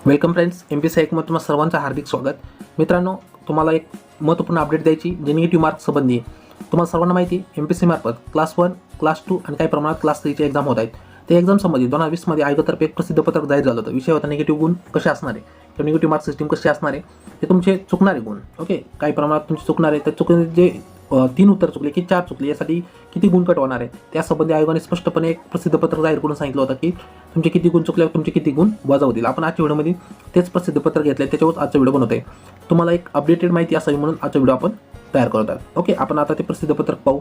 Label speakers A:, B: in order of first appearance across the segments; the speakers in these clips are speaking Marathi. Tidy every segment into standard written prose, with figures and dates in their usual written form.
A: वेलकम फ्रेंड्स, Mpsc मध्ये तुम्हा सर्वांचं हार्दिक स्वागत. मित्रांनो, तुम्हाला एक महत्त्वपूर्ण अपडेट द्यायची जे निगेटिव्ह मार्क्स संबंधी आहे. तुम्हाला सर्वांना माहिती आहे Mpsc मार्फत क्लास 1, क्लास 2 आणि काही प्रमाणात क्लास 3 ची एक्झाम होत आहेत. त्या एक्झाम संबंधी 2020 मध्ये आयोगातर्फे एक प्रसिद्ध पत्रक जाहीर झालं होतं. विषय होता निगेटिव्ह गुण कसे असणार आहे किंवा निगेटिव्ह मार्क सिस्टीम कशी असणार आहे. ते तुमचे चुकणारे गुण, ओके, काही प्रमाणात तुमचे चुकणारे, तर चुकले जे 3 उत्तर चुकले की 4 चुकले यासाठी किती गुण कट होणार आहे त्यासंबंधी आयोगाने स्पष्टपणे एक प्रसिद्ध पत्रक जाहीर करून सांगितलं होतं की तुमचे किती गुण चुकल्यावर तुमचे किती गुण वजा होतील. आपण आजच्या व्हिडिओमध्ये तेच प्रसिद्ध पत्रक घेतले, त्याच्यावर आजचा व्हिडिओ बनवतोय. तुम्हाला एक अपडेटेड माहिती असावी म्हणून आजचा व्हिडिओ आपण तयार करत आहोत. ओके, आपण आता ते प्रसिद्ध पत्रक पाहू.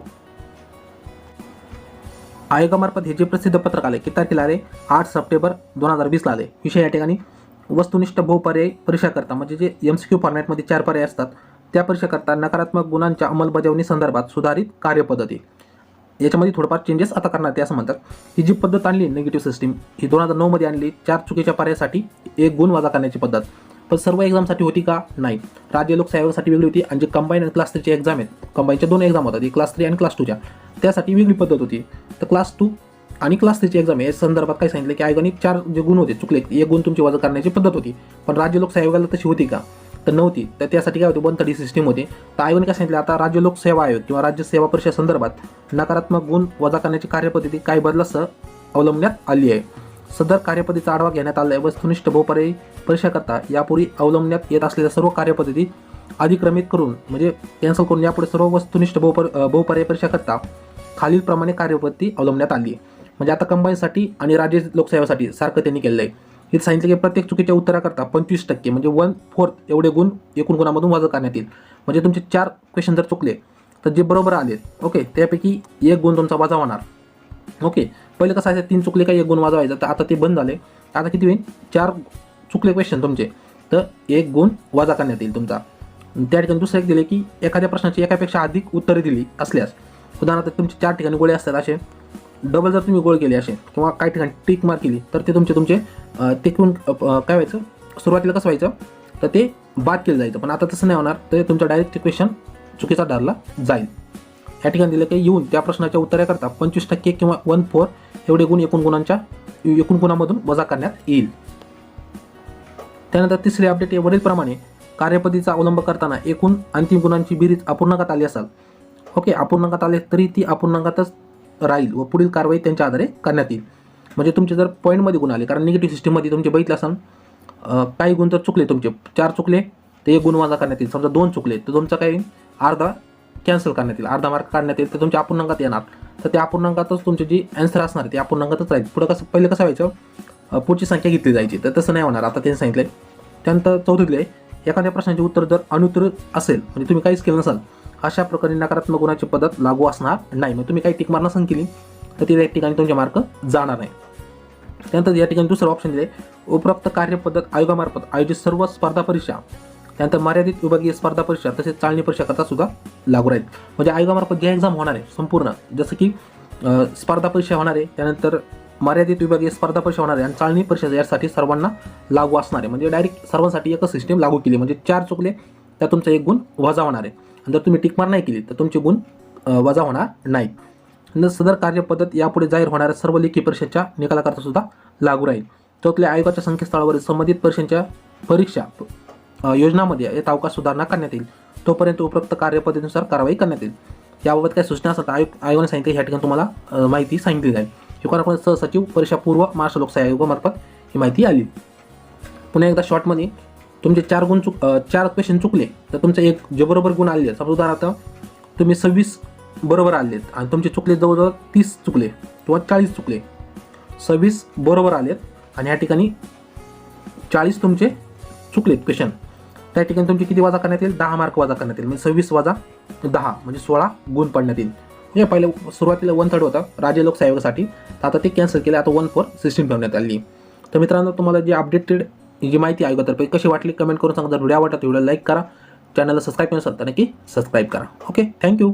A: आयोगामार्फत हे जे प्रसिद्ध पत्रक आले किती तारखेला आले? 8 सप्टेंबर 2020 ला आले. विषय या ठिकाणी वस्तुनिष्ठ बहुपर्यायी परीक्षा करता, म्हणजे जे MCQ फॉर्मॅटमध्ये 4 पर्याय असतात त्या परीक्षा करता नकारात्मक गुणांच्या अंमलबजावणी संदर्भात सुधारित कार्यपद्धती. याच्यामध्ये थोडंफार चेंजेस आता करणार ते असं म्हणतात. ही जी पद्धत आणली निगेटिव्ह सिस्टीम ही 2009 मध्ये आणली. 4 चुकीच्या पर्यायासाठी 1 गुण वजा करण्याची पद्धत. पण सर्व एक्झामसाठी होती का? नाही. राज्य लोकसेवा आयोगासाठी वेगळी होती आणि जे कंबाईन आणि क्लास 3 ची एक्झाम आहेत, कंबाईनच्या 2 एक्झाम होतात, एक क्लास 3 आणि क्लास 2 च्या, त्यासाठी वेगळी पद्धत होती. तर क्लास 2 आणि क्लास 3 ची एक्झाम या संदर्भात काय सांगितलं की आयोगाने 4 जे गुण होते चुकले 1 गुण तुमची वजा करण्याची पद्धत होती. पण राज्य लोकसेवा आयोगाला तशी होती का? तर नव्हती. तर त्यासाठी काय होती? 130 सिस्टीम होती. तर आयोगाने काय सांगितलं, आता राज्य लोकसेवा आयोग किंवा राज्य सेवा परीक्षा संदर्भात नकारात्मक गुण वजा करण्याची कार्यपद्धती काय बदलासह अवलंबण्यात आली आहे. सदर कार्यपद्धतीचा आढावा घेण्यात आला आहे. वस्तुनिष्ठ बहुपर्यायी परीक्षा करता यापूर्वी अवलंबण्यात येत असलेल्या सर्व कार्यपद्धती अधिक्रमित करून, म्हणजे कॅन्सल करून, यापुढे सर्व वस्तुनिष्ठ बहुपर्यायी परीक्षा करता खालीलप्रमाणे कार्यपद्धती अवलंबण्यात आली आहे. म्हणजे आता कंबाईनसाठी आणि राज्य लोकसेवेसाठी सारखं त्यांनी केलं आहे. हे सांगितलं की प्रत्येक चुकीच्या उत्तराकरता 25% म्हणजे 1/4 एवढे गुण एकूण गुणामधून वजा करण्यात येईल. म्हणजे तुमचे 4 क्वेश्चन जर चुकले तर जे बरोबर आले, ओके, त्यापैकी 1 गुण तुमचा वजा होणार. ओके, पहिले कसं असायचं 3 चुकले का 1 गुण वजा व्हायचा, तर आता ते बंद झाले. आता किती होईल? 4 चुकले क्वेश्चन तुमचे तर 1 गुण वजा करण्यात येईल तुमचा. त्या ठिकाणी दुसरं एक दिले की एखाद्या प्रश्नाची एकापेक्षा अधिक उत्तरे दिली असल्यास, उदाहरणार्थ तुमचे 4 ठिकाणी गोळे असतात, असे डबल जर तुम्ही गोळ केले असे किंवा काही ठिकाणी टिक मार्क केली तर ते तुमचे तिकडून काय व्हायचं, सुरुवातीला कसं व्हायचं तर ते बाद केलं जायचं. पण आता तसं नाही होणार. तर तुमचा डायरेक्ट क्वेश्चन चुकीचा ठरला जाईल. या ठिकाणी दिलं की येऊन त्या प्रश्नाच्या उत्तराकरता 25% किंवा 1/4 एवढे गुण एकूण गुणामधून वजा करण्यात येईल. त्यानंतर तिसरे अपडेट वरीलप्रमाणे कार्यपद्धतीचा अवलंब करताना एकूण अंतिम गुणांची बेरीज अपूर्णांकात आली असाल, ओके, अपूर्णांकात आले तरी ती अपूर्णांकातच राहील व पुढील कारवाई त्यांच्या आधारे करण्यात येईल. म्हणजे तुमचे जर पॉईंटमध्ये गुण आले, कारण निगेटिव्ह सिस्टीममध्ये तुमचे बघितलं असाल काही गुण तर चुकले, तुमचे 4 चुकले तर 1 गुण वजा करण्यात येईल. समजा 2 चुकले तर तुमचा काही अर्धा कॅन्सल करण्यात येईल, अर्धा मार्क काढण्यात येईल, तर तुमच्या अपूर्णांकात येणार. तर त्या अपूर्णांकातच तुमची जी आन्सर असणार ते अपूर्णांकातच राहील. पुढं कसं पहिलं कसं व्हायचं, पुढची संख्या घेतली जायची, तर तसं नाही होणार. आता त्यांनी सांगितलं. त्यानंतर चौथीतले एखाद्या प्रश्नाचे उत्तर जर अनुत्तर असेल, म्हणजे तुम्ही काहीच केलं नसाल, अशा प्रकारे नकारात्मक गुणाची पद्धत लागू असणार नाही. मग तुम्ही काही टिक मार नसेल केली तर त्या ठिकाणी तुमचे मार्क जाणार नाही. त्यानंतर या ठिकाणी दुसरं ऑप्शन दिले, उपरोक्त कार्यपद्धत आयोगामार्फत आयोजित सर्व स्पर्धा परीक्षा, त्यानंतर मर्यादित विभागीय स्पर्धा परीक्षा तसेच चाळणी परीक्षा करता सुद्धा लागू राहील. म्हणजे आयोगामार्फत जे एक्झाम होणार आहे संपूर्ण, जसं की स्पर्धा परीक्षा होणार आहे, त्यानंतर मर्यादित विभागीय स्पर्धा परीक्षा होणार आहे आणि चाळणी परीक्षा यासाठी सर्वांना लागू असणार आहे. म्हणजे डायरेक्ट सर्वांसाठी एकच सिस्टीम लागू केली. म्हणजे 4 चुकले तर तुमचा 1 गुण वजा होणार आहे आणि जर तुम्ही टिकमार नाही केली तर तुमचे गुण वजा होणार नाही. सदर कार्यपद्धत यापुढे जाहीर होणाऱ्या सर्व लेखी परीक्षेच्या निकालाकरता सुद्धा लागू राहील. चौथले, आयोगाच्या संकेतस्थळावरील संबंधित परीक्षा योजनामध्ये यात अवकाश सुधारणा करण्यात येईल. तोपर्यंत उपरोक्त कार्यपद्धतीनुसार कारवाई करण्यात येईल. याबाबत काही सूचना असतात आयोगाने सांगितले, ह्या ठिकाणी तुम्हाला माहिती सांगितली जाईल. हे कोणाकोण सहसचिव परीक्षा पूर्व महाराष्ट्र लोकसेवा आयोगामार्फत ही माहिती आली. पुन्हा एकदा शॉर्टमध्ये तुमचे 4 क्वेश्चन चुकले तर तुमचं 1 जे बरोबर गुण आले, समजा उदाहरणार्थ तुम्ही 26 बरोबर आलेत आणि तुमचे चुकले जवळजवळ 30 चुकले किंवा 40 चुकले, 26 बरोबर आलेत आणि या ठिकाणी 40 तुमचे चुकलेत क्वेश्चन, त्या ठिकाणी तुमचे किती वजा करण्यात येईल? 10 मार्क वजा करण्यात येईल. म्हणजे 26 वजा 10 म्हणजे 16 गुण पडण्यात येईल. म्हणजे पहिले सुरुवातीला 1/3 होता राज्य लोकसेवा आयोगासाठी, तर आता ते कॅन्सल केलं, आता 1/4 सिस्टीम ठेवण्यात आली. तर मित्रांनो, तुम्हाला जी अपडेटेड जी माहिती आयोगातर्फे कशी वाटली कमेंट करून सांगा. जर व्हिडिओ आवडला तर व्हिडिओ लाईक करा, चॅनलला सबस्क्राईब नसेल तर नक्की सबस्क्राईब करा. Okay, thank you.